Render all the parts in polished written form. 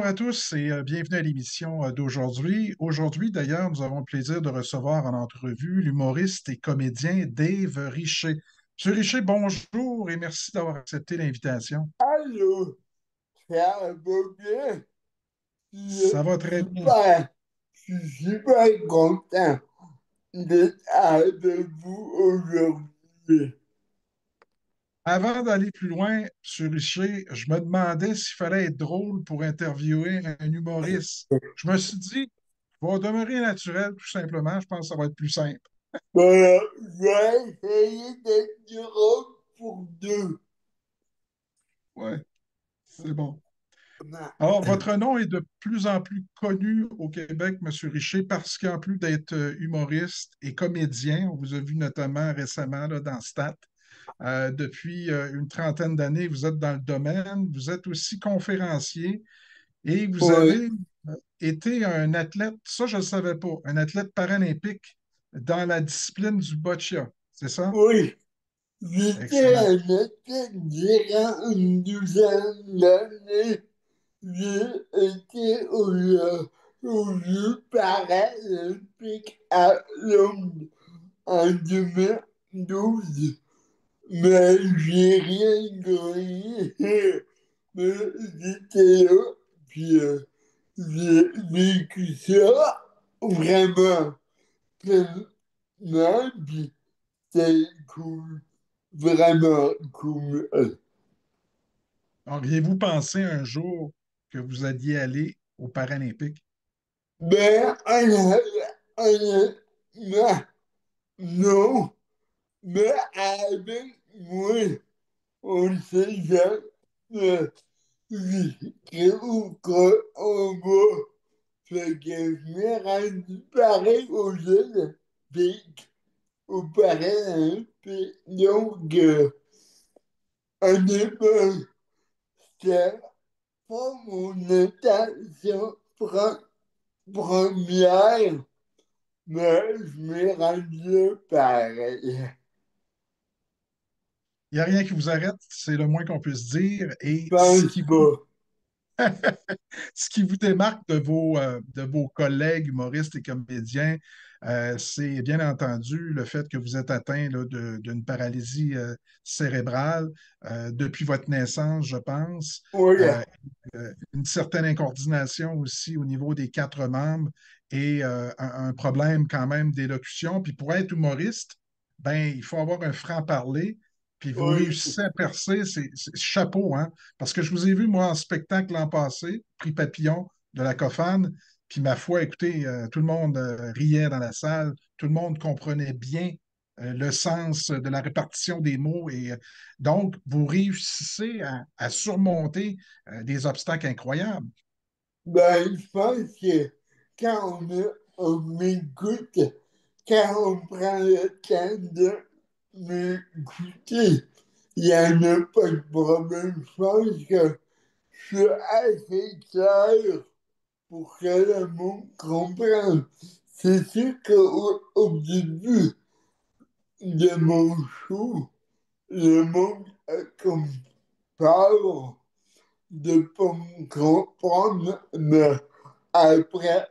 Bonjour à tous et bienvenue à l'émission d'aujourd'hui. Aujourd'hui, d'ailleurs, nous avons le plaisir de recevoir en entrevue l'humoriste et comédien Dave Richer. Monsieur Richer, bonjour et merci d'avoir accepté l'invitation. Allô, ça va bien? Ça Je va suis très bien. super, je suis super content d'être avec vous aujourd'hui. Avant d'aller plus loin, Monsieur Richer, je me demandais s'il fallait être drôle pour interviewer un humoriste. Je me suis dit, va demeurer naturel, tout simplement. Je pense que ça va être plus simple. Voilà, je vais essayer d'être drôle pour deux. Ouais, c'est bon. Alors, votre nom est de plus en plus connu au Québec, Monsieur Richer, parce qu'en plus d'être humoriste et comédien, on vous a vu notamment récemment là, dans Stat, depuis une trentaine d'années, vous êtes dans le domaine, vous êtes aussi conférencier et vous Oui, avez été un athlète, ça je ne le savais pas, un athlète paralympique dans la discipline du boccia, c'est ça? oui, j'étais Excellent. un athlète durant une douzaine d'années. J'ai été aux Jeux paralympiques à Londres en 2012. Mais j'ai rien gagné. Mais j'étais là, puis j'ai vécu ça vraiment pleinement, puis c'était cool, vraiment cool. Auriez-vous pensé un jour que vous alliez aller aux Paralympiques? Ben, honnêtement, non, mais avec moi, on sait jamais qu'on va. Fait que je m'ai rendu pareil aux Olympiques, aux Paralympiques. Donc, honnêtement, c'était pas mon intention première, mais je m'ai rendu pareil. Il n'y a rien qui vous arrête, c'est le moins qu'on puisse dire. Je Et pense pas. ce qui vous démarque de vos collègues humoristes et comédiens, c'est bien entendu le fait que vous êtes atteint là, d'une paralysie cérébrale depuis votre naissance, je pense. Voilà. Euh, une certaine incoordination aussi au niveau des quatre membres et un problème quand même d'élocution. Puis pour être humoriste, ben, il faut avoir un franc-parler. Puis vous Oui, réussissez à percer, c'est chapeau, hein? Parce que je vous ai vu, moi, en spectacle l'an passé, Prix Papillon de la Cofane, puis ma foi, écoutez, tout le monde riait dans la salle, tout le monde comprenait bien le sens de la répartition des mots. Et donc, vous réussissez à surmonter des obstacles incroyables. ben, je pense que quand on m'écoute, quand on prend le temps de m'écouter, il n'y en a pas de problème. Je pense que je suis assez clair pour que le monde comprenne. C'est sûr qu'au début de mon show, le monde a comme peur de ne pas me comprendre, mais après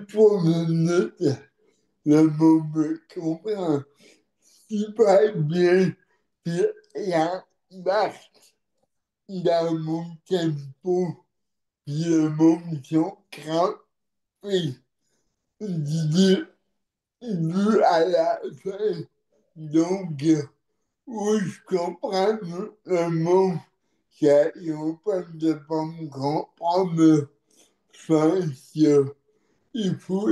trois minutes, le monde me comprend super bien. Puis il embarque dans mon tempo. Puis le monde sont crampés du début à la fin. Donc, oui, je comprends le monde qui ont peur de ne pas me comprendre, mais je pense qu'il faut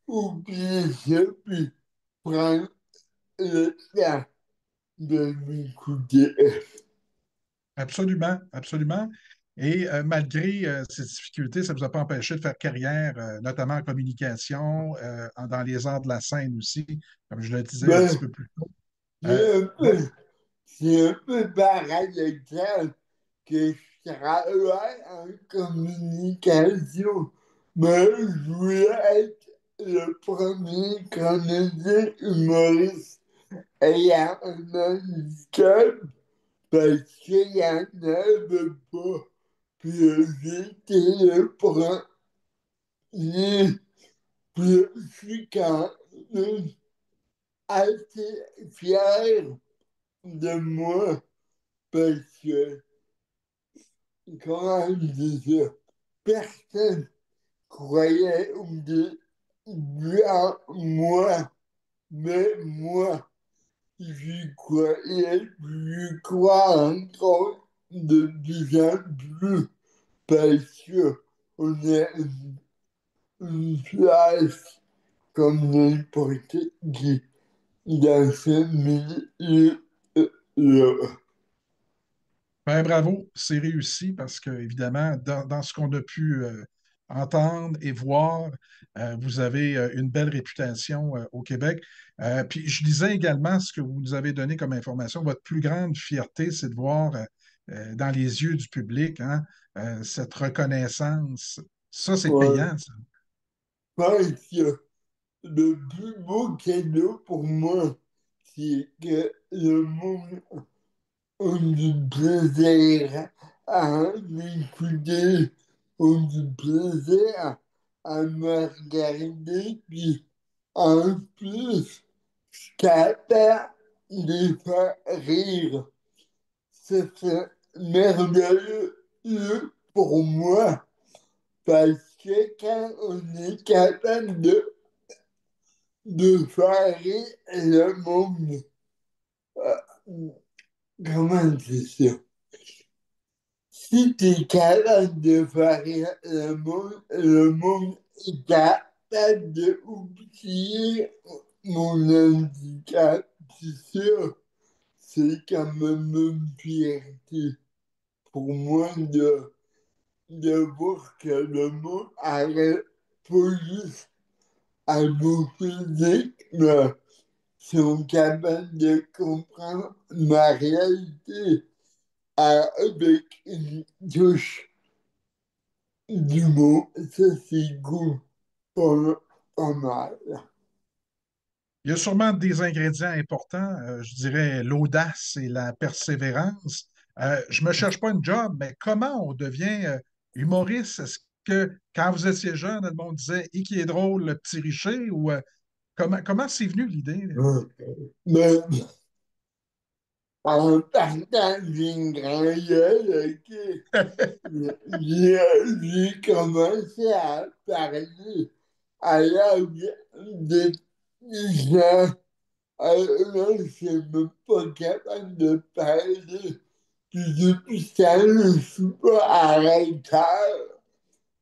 oublier ça, puis prendre le temps de m'écouter. Absolument, absolument. Et malgré ces difficultés, ça ne vous a pas empêché de faire carrière, notamment en communication, dans les arts de la scène aussi, comme je le disais un petit Ben, peu plus tôt. c'est un Donc, peu, c'est un peu paradoxal que je travaille en communication, mais je voulais être le premier comédien humoriste ayant un handicap, parce qu'il y en avait pas. Puis j'ai été le premier, puis je suis quand même assez fier de moi parce que, comment dire ça, personne croyait ou me en moi, mais moi, j'y croyais, j'y crois encore de plus en plus parce que on est une place comme n'importe qui dans ce milieu-là. Ben, bravo, c'est réussi parce que, évidemment, dans ce qu'on a pu entendre et voir, vous avez une belle réputation au Québec. Puis je disais également ce que vous nous avez donné comme information, votre plus grande fierté, c'est de voir dans les yeux du public hein, cette reconnaissance. Ça, c'est Ouais. payant, ça. Parce que le plus beau cadeau pour moi, c'est que le monde a du plaisir à m'écouter, a du plaisir à me regarder, puis en plus, capable de les faire rire. C'est merveilleux pour moi parce que quand on est capable de faire rire le monde, euh, comment dire ça? Si tu es capable de faire rire le monde est capable d'oublier mon handicap. C'est ça, c'est quand même une fierté pour moi de voir que le monde arrête pas juste à mon physique, mais sont capables de comprendre ma réalité avec une touche d'humour. Ça, c'est cool, pas mal. Il y a sûrement des ingrédients importants, je dirais l'audace et la persévérance. Je ne me cherche pas une job, mais comment on devient humoriste? Est-ce que quand vous étiez jeune, le monde disait et qui est drôle, le petit Richer, ou comment c'est venu l'idée? Ouais. Mais en partant d'une grande gueule, ok, j'ai commencé à parler à la des gens. Alors, je suis même pas capable de parler. Puis depuis ça, je ne suis pas arrêtable.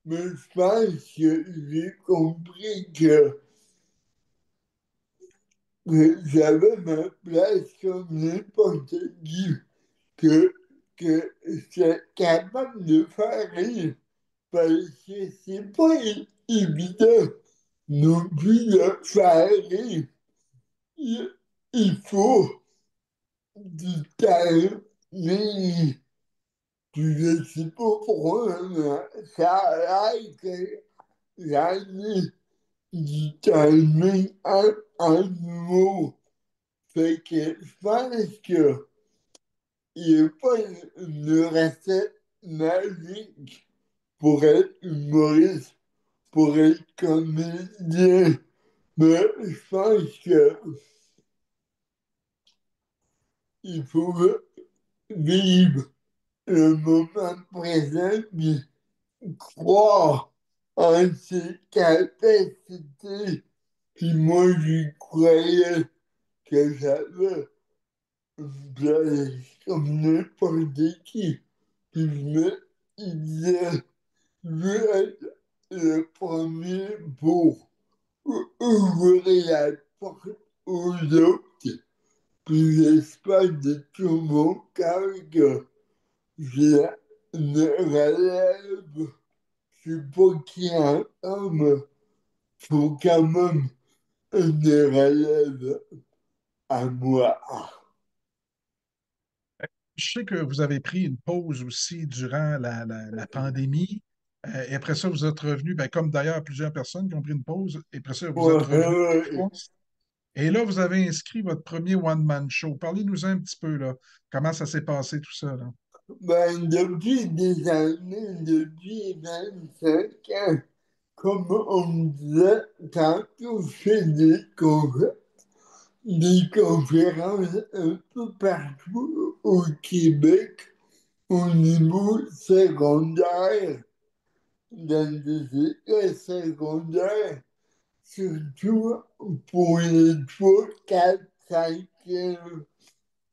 Mais je pense que j'ai compris que j'avais ma place comme n'importe qui, que, que j'étais capable de faire rire. Parce que c'est pas évident non plus de faire rire. Il, il faut du talent, mais je sais pas pourquoi, mais ça a l'air que j'en du timing en humour. Fait que je pense que il n'y a pas une recette magique pour être humoriste, pour être comédien. Mais je pense que il faut vivre le moment présent puis croire en ses capacités. Puis moi, j'y croyais que j'avais comme n'importe qui. Puis je me disais, je veux être le premier pour ouvrir la porte aux autres. Puis j'espère de tout mon cœur que j'ai une relève. Je sais pas qui entend, mais faut quand même une relève à moi. Je sais que vous avez pris une pause aussi durant la pandémie. Et après ça, vous êtes revenu, ben, comme d'ailleurs plusieurs personnes qui ont pris une pause. Et après ça, vous êtes Ouais, revenu en ouais, force. Et là, vous avez inscrit votre premier one-man show. Parlez-nous un petit peu, là. Comment ça s'est passé, tout ça, là? Ben, depuis des années, depuis 25 ans, comme on me disait, tantôt, je fais des conférences un peu partout au Québec, au niveau secondaire, dans des écoles secondaires, surtout pour les 3, 4, 5e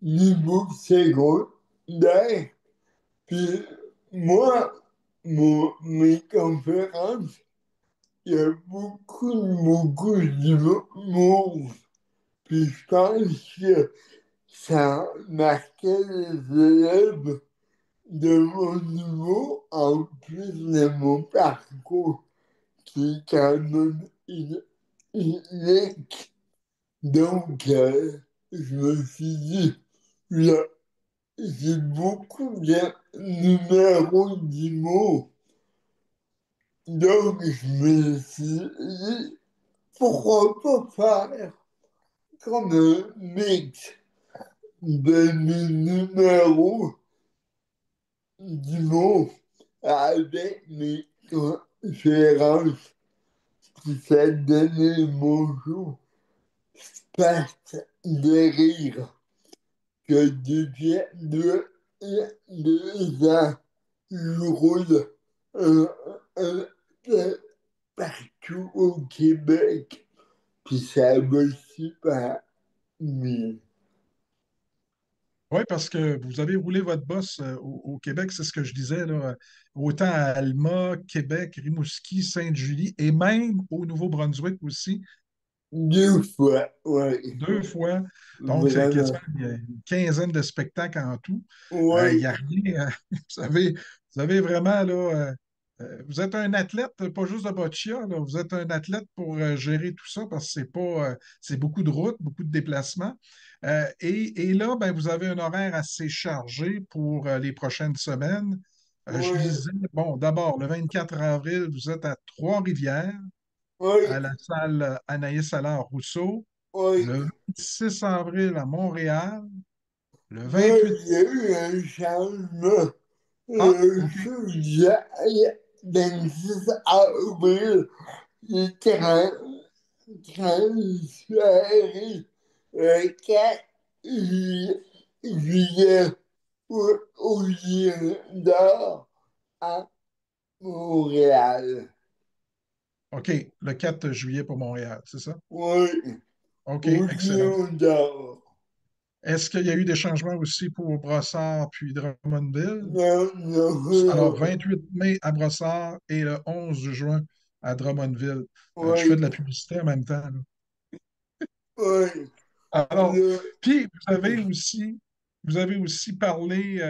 niveau secondaire. Puis moi, mes conférences, il y a beaucoup d'humour. Puis je pense que ça marquait les élèves de mon niveau en plus de mon parcours qui est quand même unique. Donc, je me suis dit, là, j'ai beaucoup de numéros d'humour. Donc, je me suis dit, pourquoi pas faire comme un mix de mes numéros d'humour avec mes conférences qui ça donnait mon jour passe de rire que depuis 2 ans, je roule un, peu partout au Québec, puis ça va super bien. Oui, parce que vous avez roulé votre boss au Québec, c'est ce que je disais, là, autant à Alma, Québec, Rimouski, Sainte-Julie et même au Nouveau-Brunswick aussi. 2 fois, ouais, 2 fois. Donc, c'est vraiment. quasiment une quinzaine de spectacles en tout. Il Ouais, n'y a rien. Vous avez vraiment, là, vous êtes un athlète, pas juste de boccia, là, vous êtes un athlète pour gérer tout ça parce que c'est pas, c'est beaucoup de routes, beaucoup de déplacements. Et là, ben, vous avez un horaire assez chargé pour les prochaines semaines. Je ouais, lisais, bon, d'abord, le 24 avril, vous êtes à Trois-Rivières, à ouais, la salle Anaïs Allard-Rousseau. ouais. Le 26 avril à Montréal. Le Moi, 28. il y a eu un changement. Ah, Le OK. sujet, 26 avril, le 30 soirée, le 4 juillet, au Lion d'Or à Montréal. OK. Le 4 juillet pour Montréal, c'est ça? Oui, OK, au excellent. Lion d'Or. Est-ce qu'il y a eu des changements aussi pour Brossard puis Drummondville? Non, non, Alors, non. 28 mai à Brossard et le 11 juin à Drummondville. Je fais Oui, de la publicité en même temps, là. oui. Alors, Le, puis vous avez aussi parlé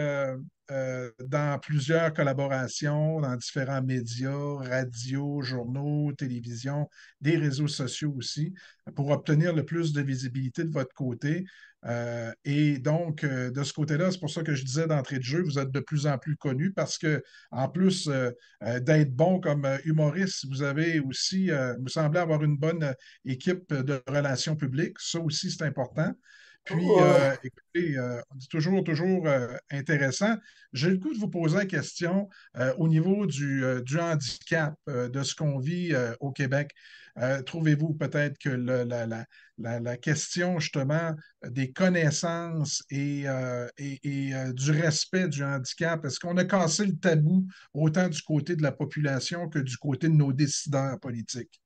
dans plusieurs collaborations, dans différents médias, radio, journaux, télévision, des réseaux sociaux aussi, pour obtenir le plus de visibilité de votre côté. Et donc, de ce côté-là, c'est pour ça que je disais d'entrée de jeu, vous êtes de plus en plus connu parce que, en plus d'être bon comme humoriste, vous avez aussi, vous semblez avoir une bonne équipe de relations publiques. Ça aussi, c'est important. Puis, ouais, écoutez, c'est toujours intéressant. J'ai le goût de vous poser la question au niveau du handicap, de ce qu'on vit au Québec. Trouvez-vous peut-être que la question, justement, des connaissances et du respect du handicap, est-ce qu'on a cassé le tabou autant du côté de la population que du côté de nos décideurs politiques?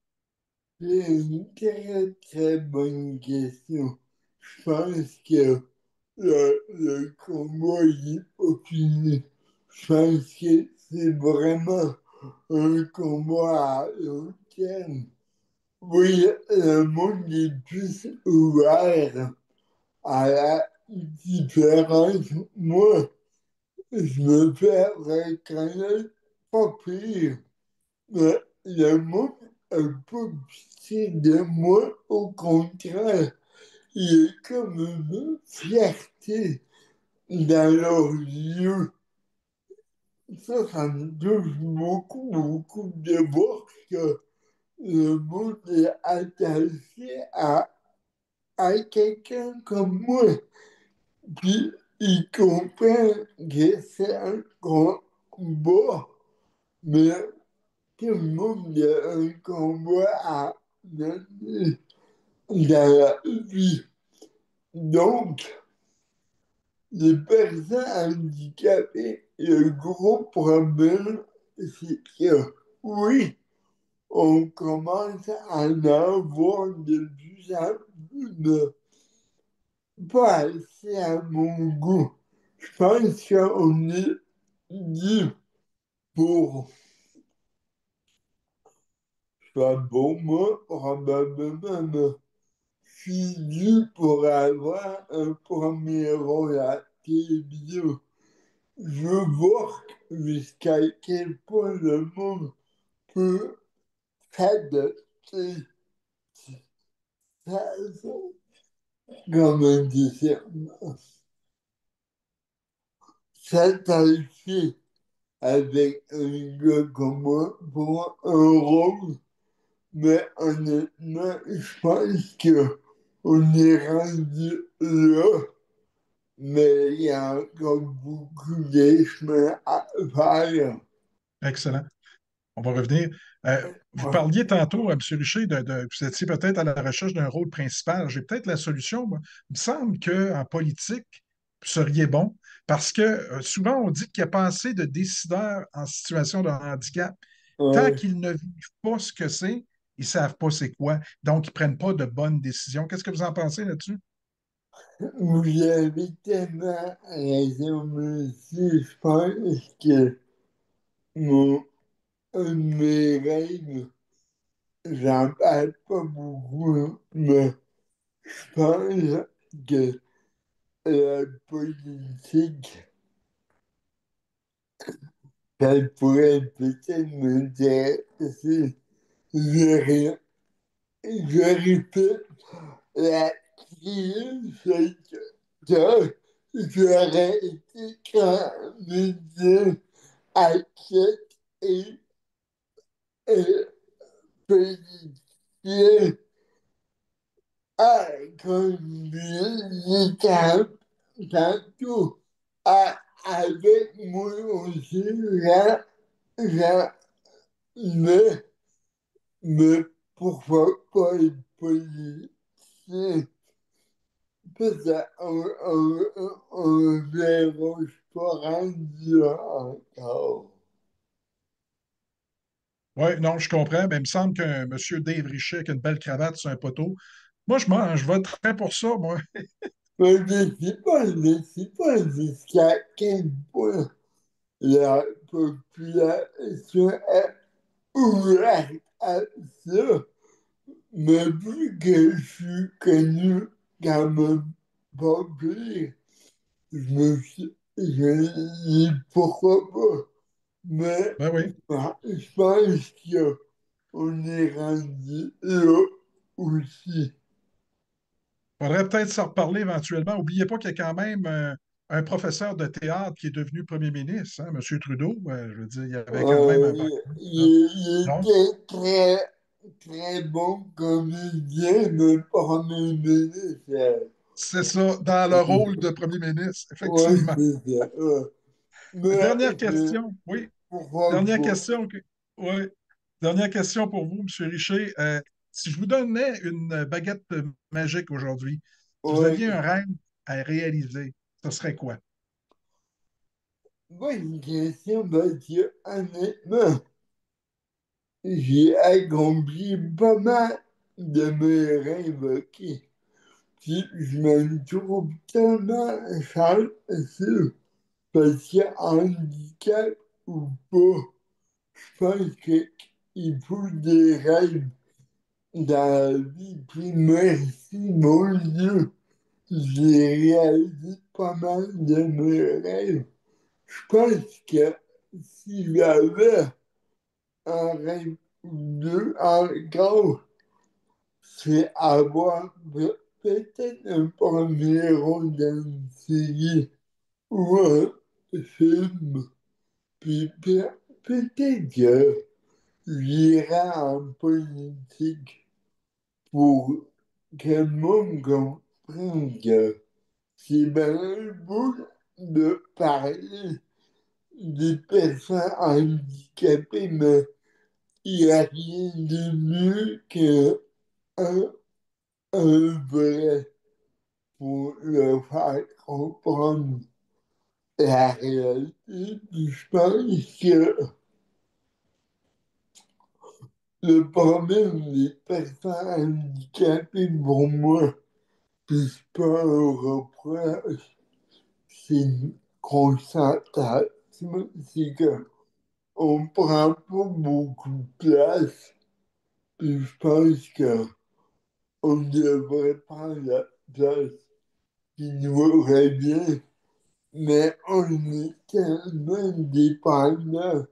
c'est une très, très bonne question. Je pense que le combat il est pas fini. Je pense que c'est vraiment un combat à long terme. Oui, le monde est plus ouvert à la différence. Moi, je me fais reconnaître pas pire, mais le monde a pas pitié de moi. Au contraire, il y a comme une fierté dans leurs yeux. Ça me touche beaucoup de voir que le monde est attaché à à quelqu'un comme moi, puis il comprend que c'est un combat, mais tout le monde a un combat à mener dans la vie. Donc, les personnes handicapées, le gros problème, c'est que oui, on commence à en avoir de plus en plus, mais pas assez à mon goût. Je pense qu'on est dû pour, je sais pas, bon, moi, probablement, mais je suis dû pour avoir un premier rôle à la télévision. Je veux voir jusqu'à quel point le monde peut s'adapter. Ça, comment dire, s'attacher avec un gars comme moi pour un rôle, mais honnêtement, je pense que on est rendu là, mais il y a encore beaucoup de chemin à faire. Excellent. On va revenir. Vous Ouais. parliez tantôt, M. Richer, vous étiez peut-être à la recherche d'un rôle principal. J'ai peut-être la solution, moi. Il me semble qu'en politique, vous seriez bon parce que souvent, on dit qu'il n'y a pas assez de décideurs en situation de handicap. Tant Ouais. qu'ils ne vivent pas ce que c'est, ils ne savent pas c'est quoi. Donc, ils ne prennent pas de bonnes décisions. Qu'est-ce que vous en pensez là-dessus? Vous avez tellement raison, monsieur. Je pense que mon, un de mes rêves, j'en parle pas beaucoup, hein, mais je pense que la politique, ça pourrait peut-être m'intéresser. Je, je répète, la crise, c'est que j'aurais été candidat à cette et, et politicien à conduire tantôt avec moi aussi, là, mais, mais pourquoi pas être politicien? Peut-être on verra, je suis pas rendu là encore. Oui, non, je comprends. Mais il me semble qu'un monsieur Dave Richet avec une belle cravate sur un poteau, moi, je voterais pour ça, moi. Mais je sais pas jusqu'à quel point la population est ouverte à ça. Mais vu que je suis connu quand même pas pire, je me dis pourquoi pas. Mais Ben oui. je pense qu'on est rendu là aussi. Faudrait peut-être s'en reparler éventuellement. N'oubliez pas qu'il y a quand même un professeur de théâtre qui est devenu premier ministre, hein, M. Trudeau. Je veux dire, il y avait quand même un background, là. Il Donc, était très, très bon comédien, mais pas mes ministres. c'est ça, dans le rôle de premier ministre, Ouais, effectivement. c'est ça. Ouais. Mais Dernière question, oui. pourquoi Dernière pas? question. Oui. Dernière question pour vous, M. Richer. Si je vous donnais une baguette magique aujourd'hui, si vous Ouais. aviez un rêve à réaliser, ce serait quoi? Bonne question, parce que honnêtement, j'ai accompli pas mal de mes rêves, ok? Puis je me trouve tellement chanceux, parce que handicap ou pas, je pense qu'il faut des rêves dans la vie. Puis merci, mon Dieu, j'ai réalisé pas mal de mes rêves. Je pense que si j'avais un rêve ou deux encore, c'est avoir peut-être un premier rôle dans une série ou un film. Puis peut-être que j'irai en politique pour que le monde comprenne que c'est bien beau de parler des personnes handicapées, mais il n'y a rien de mieux qu'un un vrai pour leur faire comprendre la réalité. Puis je pense que le problème des personnes handicapées pour moi, puis c'est pas un reproche, c'est une concentration, c'est que on prend pas beaucoup de place, puis je pense que on devrait prendre la place qui nous revient, mais on est tellement dépendant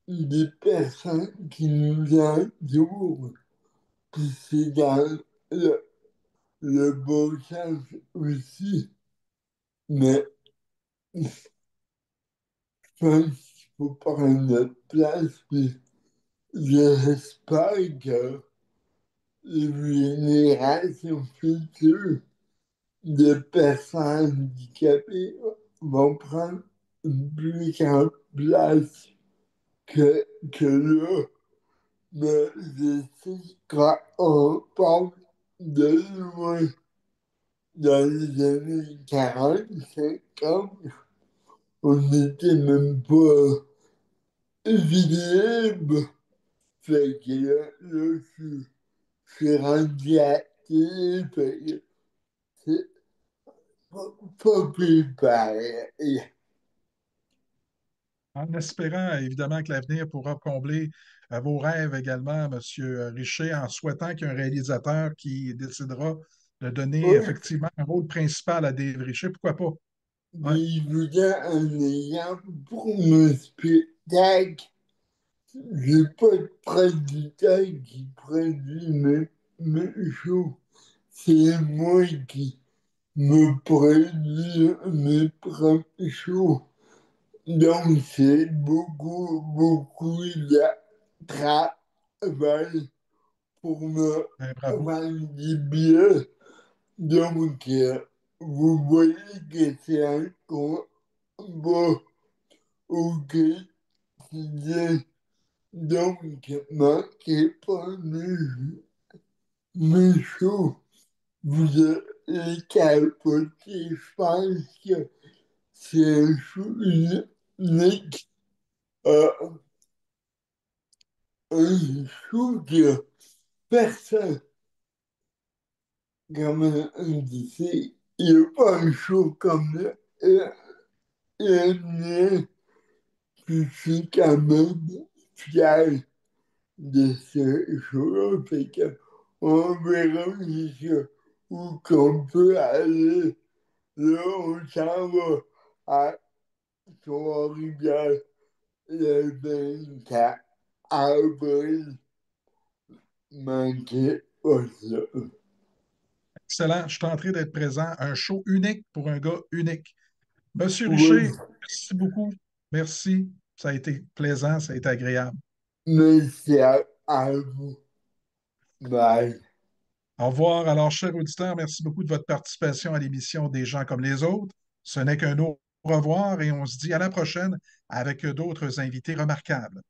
des personnes qui nous entourent, puis c'est dans le, le bon sens aussi, mais je pense qu'il faut prendre notre place, puis j'espère que les générations futures de personnes handicapées vont prendre une plus grande place que là. Mais je sais quand on parle de loin dans les années 40, 50, on n'était même pas visible. Fait que là, je suis rendu à la télé, fait que c'est pas plus pareil. En espérant évidemment que l'avenir pourra combler vos rêves également, Monsieur Richer, en souhaitant qu'il y ait un réalisateur qui décidera de donner Ouais, effectivement un rôle principal à Dave Richer. Pourquoi pas? Ouais, mais je vous donne un exemple pour mon spectacle. J'ai pas de producteur qui produit mes shows. C'est moi qui me produis mes propres shows. Donc, c'est beaucoup de travail pour me ben, bravo. vendre des billets. Donc, vous voyez que c'est un combat au quotidien. Donc, manquez pas mes shows. Vous allez capoter. Je pense que c'est un show unique. Euh, un show que personne, comme on disait, il n'y a pas un show comme le mien. Je suis quand même fier de ce show-là. Fait que on verra où qu'on peut aller. Là, on s'en va à Trois-Rivières le 24 avril. Manquez pas ça. Excellent. Je suis en train d'être présent. Un show unique pour un gars unique. Monsieur Oui, Richer, merci beaucoup. Merci. Ça a été plaisant, ça a été agréable. merci à vous. Bye. Au revoir. Alors, chers auditeurs, merci beaucoup de votre participation à l'émission Des gens comme les autres. Ce n'est qu'un au revoir et on se dit à la prochaine avec d'autres invités remarquables.